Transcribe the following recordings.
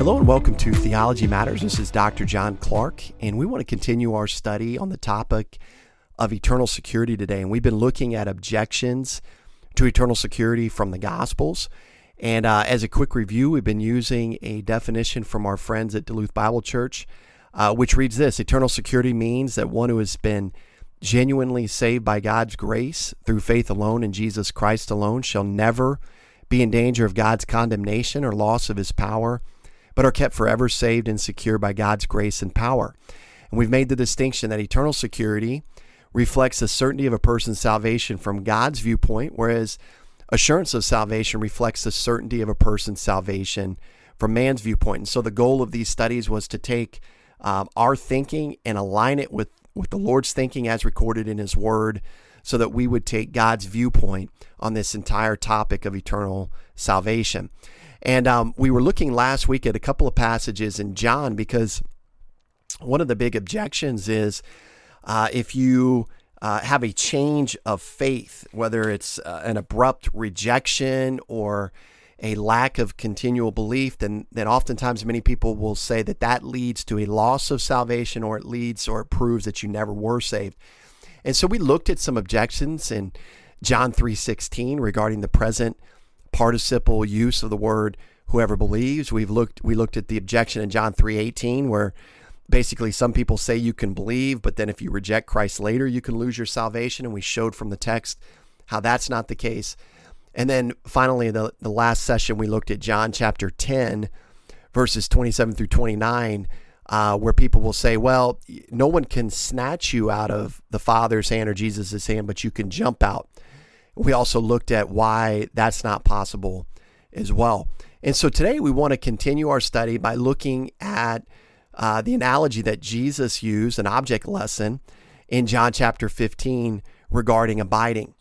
Hello and welcome to Theology Matters. This is Dr. John Clark, and we want to continue our study on the topic of eternal security today. And we've been looking at objections to eternal security from the Gospels. And as a quick review, we've been using a definition from our friends at Duluth Bible Church, which reads this: eternal security means that one who has been genuinely saved by God's grace through faith alone in Jesus Christ alone shall never be in danger of God's condemnation or loss of his power, but are kept forever saved and secure by God's grace and power. And we've made the distinction that eternal security reflects the certainty of a person's salvation from God's viewpoint, whereas assurance of salvation reflects the certainty of a person's salvation from man's viewpoint. And so the goal of these studies was to take our thinking and align it with the Lord's thinking as recorded in His Word, so that we would take God's viewpoint on this entire topic of eternal salvation. And we were looking last week at a couple of passages in John, because one of the big objections is if you have a change of faith, whether it's an abrupt rejection or a lack of continual belief, then oftentimes many people will say that that leads to a loss of salvation, or it proves that you never were saved. And so we looked at some objections in John 3:16 regarding the present participle use of the word whoever believes. We looked at the objection in John 3:18, where basically some people say you can believe, but then if you reject Christ later, you can lose your salvation. And we showed from the text how that's not the case. And then finally, the last session, we looked at John chapter 10, verses 27 through 29, where people will say, well, no one can snatch you out of the Father's hand or Jesus' hand, but you can jump out. We also looked at why that's not possible as well. And so today we want to continue our study by looking at the analogy that Jesus used, an object lesson, in John chapter 15 regarding abiding.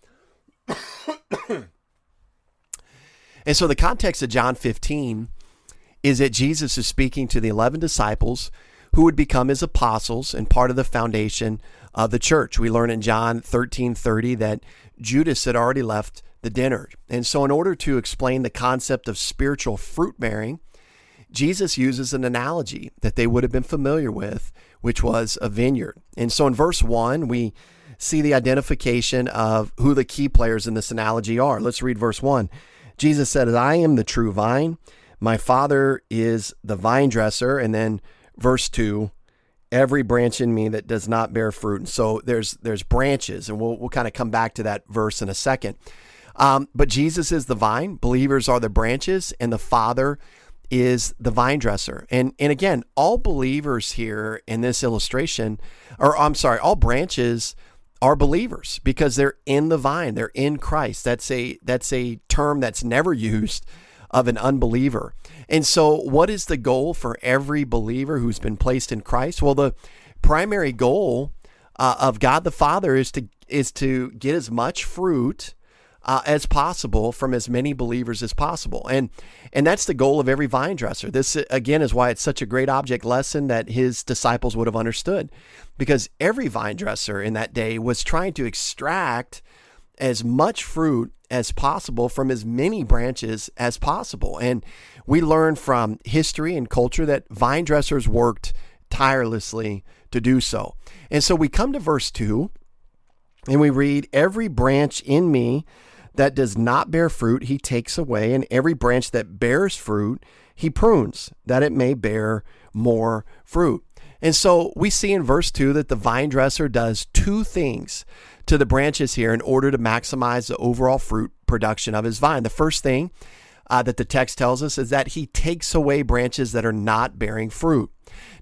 And so the context of John 15 is that Jesus is speaking to the 11 disciples who would become his apostles and part of the foundation of the church. We learn in John 13:30 that Judas had already left the dinner. And so in order to explain the concept of spiritual fruit bearing, Jesus uses an analogy that they would have been familiar with, which was a vineyard. And so in verse 1, we see the identification of who the key players in this analogy are. Let's read verse 1. Jesus said, I am the true vine. My Father is the vine dresser. And then verse 2, every branch in me that does not bear fruit. And so there's branches, and we'll kind of come back to that verse in a second. But Jesus is the vine, believers are the branches, and the Father is the vine dresser. And again, all believers here in this illustration, all branches are believers because they're in the vine, they're in Christ. That's a term that's never used of an unbeliever. And so what is the goal for every believer who's been placed in Christ? Well, the primary goal of God the Father is to get as much fruit as possible from as many believers as possible. And that's the goal of every vine dresser. This, again, is why it's such a great object lesson that his disciples would have understood, because every vine dresser in that day was trying to extract as much fruit as possible from as many branches as possible. And we learn from history and culture that vine dressers worked tirelessly to do so. And so we come to verse 2 and we read, every branch in me that does not bear fruit, he takes away, and every branch that bears fruit, he prunes, that it may bear more fruit. And so we see in verse 2 that the vine dresser does two things to the branches here in order to maximize the overall fruit production of his vine. The first thing that the text tells us is that he takes away branches that are not bearing fruit.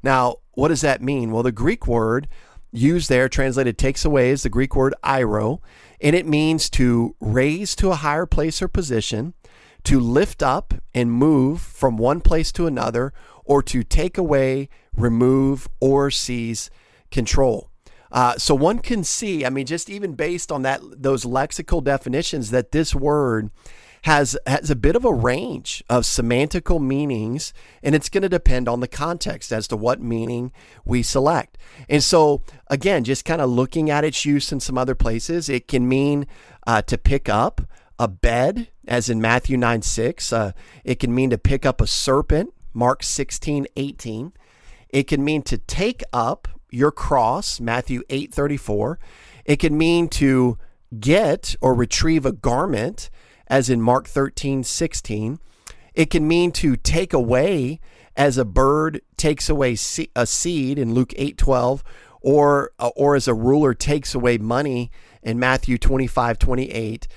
Now, what does that mean? Well, the Greek word used there, translated takes away, is the Greek word airo, and it means to raise to a higher place or position, to lift up and move from one place to another, or to take away, remove, or seize control. So one can see, just even based on those lexical definitions, that this word has a bit of a range of semantical meanings, and it's going to depend on the context as to what meaning we select. And so, again, just kind of looking at its use in some other places, it can mean to pick up a bed, as in Matthew 9:6. It can mean to pick up a serpent, Mark 16:18. It can mean to take up your cross, Matthew 8:34. It can mean to get or retrieve a garment, as in Mark 13:16. It can mean to take away, as a bird takes away a seed in Luke 8:12, or as a ruler takes away money in Matthew 25:28,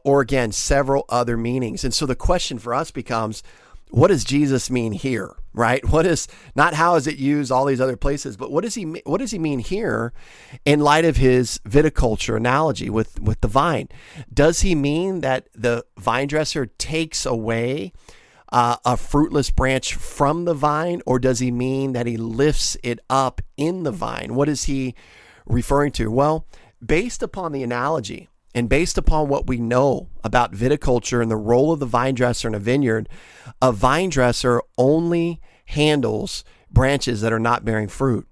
or again, several other meanings. And so the question for us becomes, what does Jesus mean here, right? What is, not how is it used all these other places, but what does he mean here in light of his viticulture analogy with the vine? Does he mean that the vine dresser takes away a fruitless branch from the vine, or does he mean that he lifts it up in the vine? What is he referring to? Well, based upon the analogy and based upon what we know about viticulture and the role of the vine dresser in a vineyard, a vine dresser only handles branches that are not bearing fruit.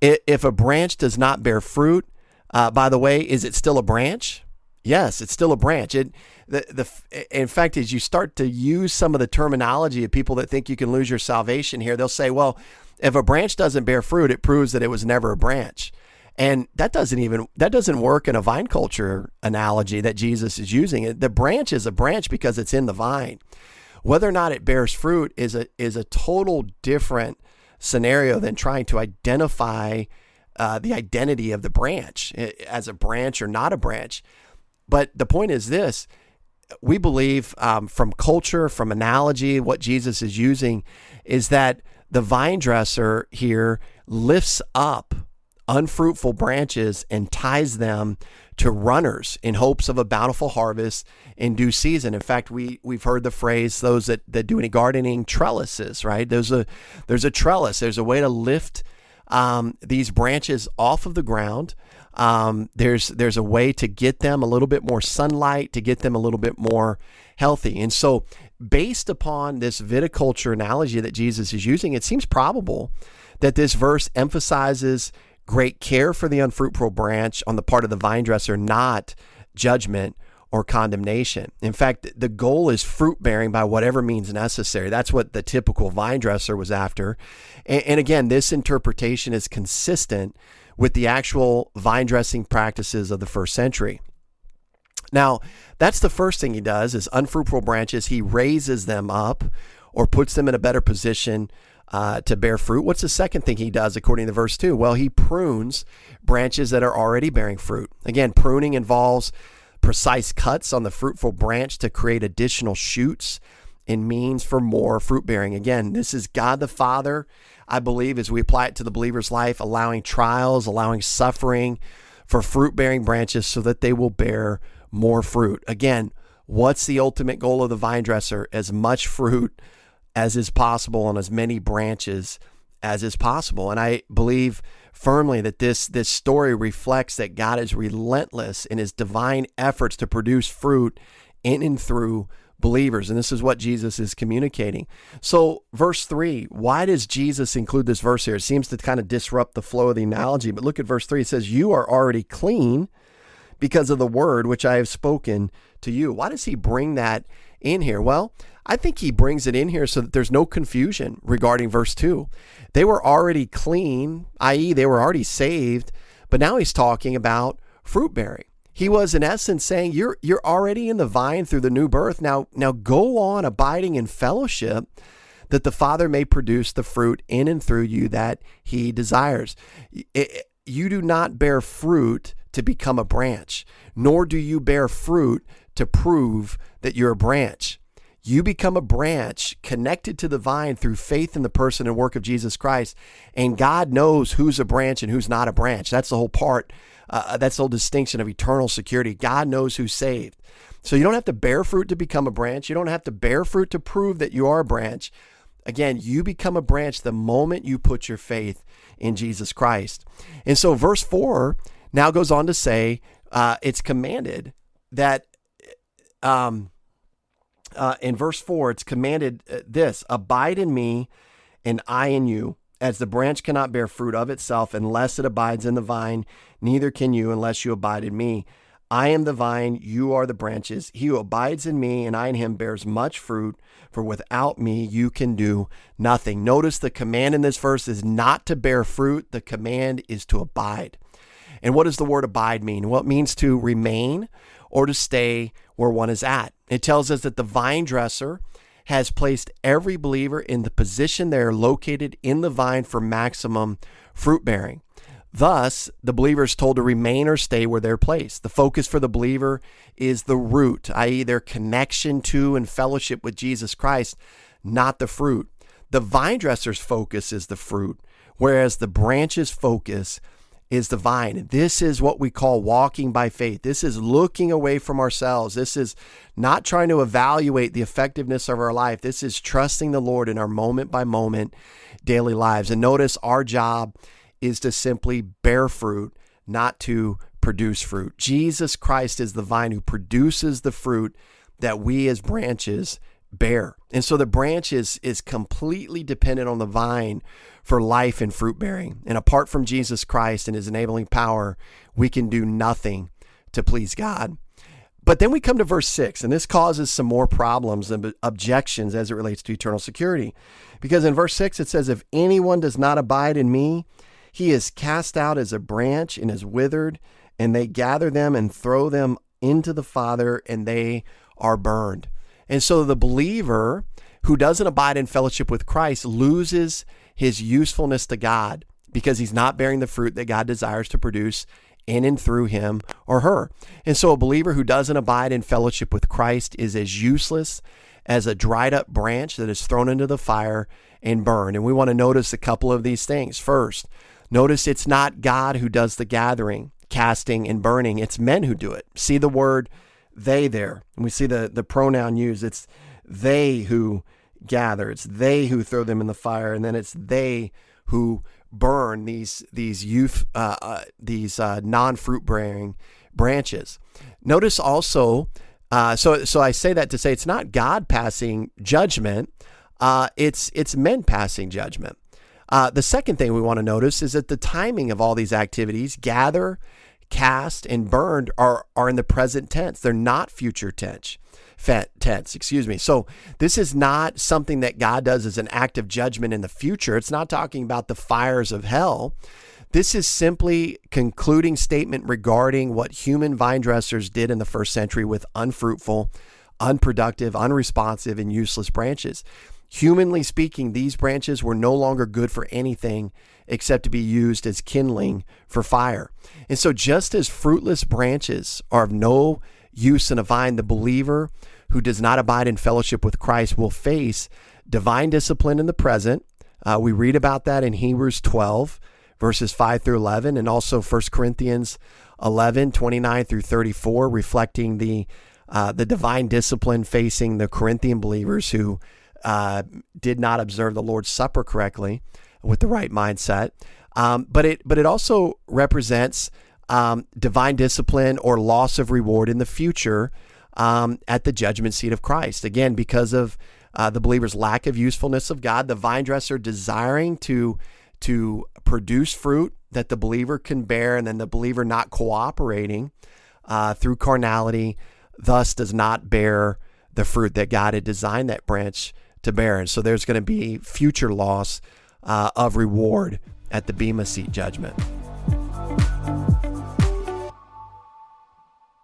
If a branch does not bear fruit, by the way, is it still a branch? Yes, it's still a branch. In fact, as you start to use some of the terminology of people that think you can lose your salvation here, they'll say, well, if a branch doesn't bear fruit, it proves that it was never a branch. And that doesn't work in a vine culture analogy that Jesus is using. The branch is a branch because it's in the vine. Whether or not it bears fruit is a total different scenario than trying to identify the identity of the branch as a branch or not a branch. But the point is this: we believe from culture, from analogy, what Jesus is using is that the vine dresser here lifts up unfruitful branches and ties them to runners in hopes of a bountiful harvest in due season. In fact, we've heard the phrase, those that do any gardening, trellises, right? There's a trellis. There's a way to lift these branches off of the ground. There's a way to get them a little bit more sunlight, to get them a little bit more healthy. And so based upon this viticulture analogy that Jesus is using, it seems probable that this verse emphasizes great care for the unfruitful branch on the part of the vine dresser, not judgment or condemnation. In fact, the goal is fruit bearing by whatever means necessary. That's what the typical vine dresser was after. And again, this interpretation is consistent with the actual vine dressing practices of the first century. Now, that's the first thing he does, is unfruitful branches, he raises them up or puts them in a better position to bear fruit. What's the second thing he does according to verse 2? Well, he prunes branches that are already bearing fruit. Again, pruning involves precise cuts on the fruitful branch to create additional shoots and means for more fruit bearing. Again, this is God the Father, I believe, as we apply it to the believer's life, allowing trials, allowing suffering for fruit bearing branches so that they will bear more fruit. Again, what's the ultimate goal of the vine dresser? As much fruit as is possible on as many branches as is possible. And I believe firmly that this story reflects that God is relentless in his divine efforts to produce fruit in and through believers. And this is what Jesus is communicating. So verse 3, why does Jesus include this verse here? It seems to kind of disrupt the flow of the analogy, but look at verse 3. It says, you are already clean because of the word which I have spoken to you. Why does he bring that in here? Well, I think he brings it in here so that there's no confusion regarding verse 2. They were already clean, i.e. they were already saved, but now he's talking about fruit bearing. He was in essence saying, you're already in the vine through the new birth. Now go on abiding in fellowship, that the Father may produce the fruit in and through you that he desires. You do not bear fruit to become a branch, nor do you bear fruit to prove that you're a branch. You become a branch connected to the vine through faith in the person and work of Jesus Christ. And God knows who's a branch and who's not a branch. That's the whole part. That's the whole distinction of eternal security. God knows who's saved. So you don't have to bear fruit to become a branch. You don't have to bear fruit to prove that you are a branch. Again, you become a branch the moment you put your faith in Jesus Christ. And so verse 4 now goes on to say, it's commanded that, in verse 4, it's commanded this: abide in me and I in you, as the branch cannot bear fruit of itself unless it abides in the vine, neither can you unless you abide in me. I am the vine, you are the branches. He who abides in me and I in him bears much fruit, for without me you can do nothing. Notice the command in this verse is not to bear fruit. The command is to abide. And what does the word abide mean? Well, it means to remain or to stay where one is at. It tells us that the vine dresser has placed every believer in the position they are located in the vine for maximum fruit bearing. Thus, the believer is told to remain or stay where they're placed. The focus for the believer is the root, i.e. their connection to and fellowship with Jesus Christ, not the fruit. The vine dresser's focus is the fruit, whereas the branch's focus is the vine. This is what we call walking by faith. This is looking away from ourselves. This is not trying to evaluate the effectiveness of our life. This is trusting the Lord in our moment by moment daily lives. And notice our job is to simply bear fruit, not to produce fruit. Jesus Christ is the vine who produces the fruit that we as branches bear. And so the branch is completely dependent on the vine for life and fruit bearing. And apart from Jesus Christ and his enabling power, we can do nothing to please God. But then we come to verse 6, and this causes some more problems and objections as it relates to eternal security. Because in verse 6, it says, if anyone does not abide in me, he is cast out as a branch and is withered, and they gather them and throw them into the fire, and they are burned. And so the believer who doesn't abide in fellowship with Christ loses his usefulness to God because he's not bearing the fruit that God desires to produce in and through him or her. And so a believer who doesn't abide in fellowship with Christ is as useless as a dried up branch that is thrown into the fire and burned. And we want to notice a couple of these things. First, notice it's not God who does the gathering, casting, and burning. It's men who do it. See the word they there. And we see the pronoun used. It's they who gather. It's they who throw them in the fire. And then it's they who burn these non-fruit bearing branches. Notice also, so I say that to say it's not God passing judgment. It's men passing judgment. The second thing we want to notice is that the timing of all these activities, gather, cast, and burned, are in the present tense. They're not future tense. So this is not something that God does as an act of judgment in the future. It's not talking about the fires of hell. This is simply concluding statement regarding what human vine dressers did in the first century with unfruitful, unproductive, unresponsive, and useless branches. Humanly speaking, these branches were no longer good for anything except to be used as kindling for fire. And so just as fruitless branches are of no use in a vine, the believer who does not abide in fellowship with Christ will face divine discipline in the present. We read about that in Hebrews 12, verses 5 through 11, and also 1 Corinthians 11, 29 through 34, reflecting the divine discipline facing the Corinthian believers who did not observe the Lord's Supper correctly with the right mindset. But it also represents divine discipline or loss of reward in the future at the judgment seat of Christ. Again, because of the believer's lack of usefulness of God, the vine dresser desiring to produce fruit that the believer can bear, and then the believer not cooperating through carnality, thus does not bear the fruit that God had designed that branch to bear. And so there's going to be future loss of reward at the Bema Seat judgment.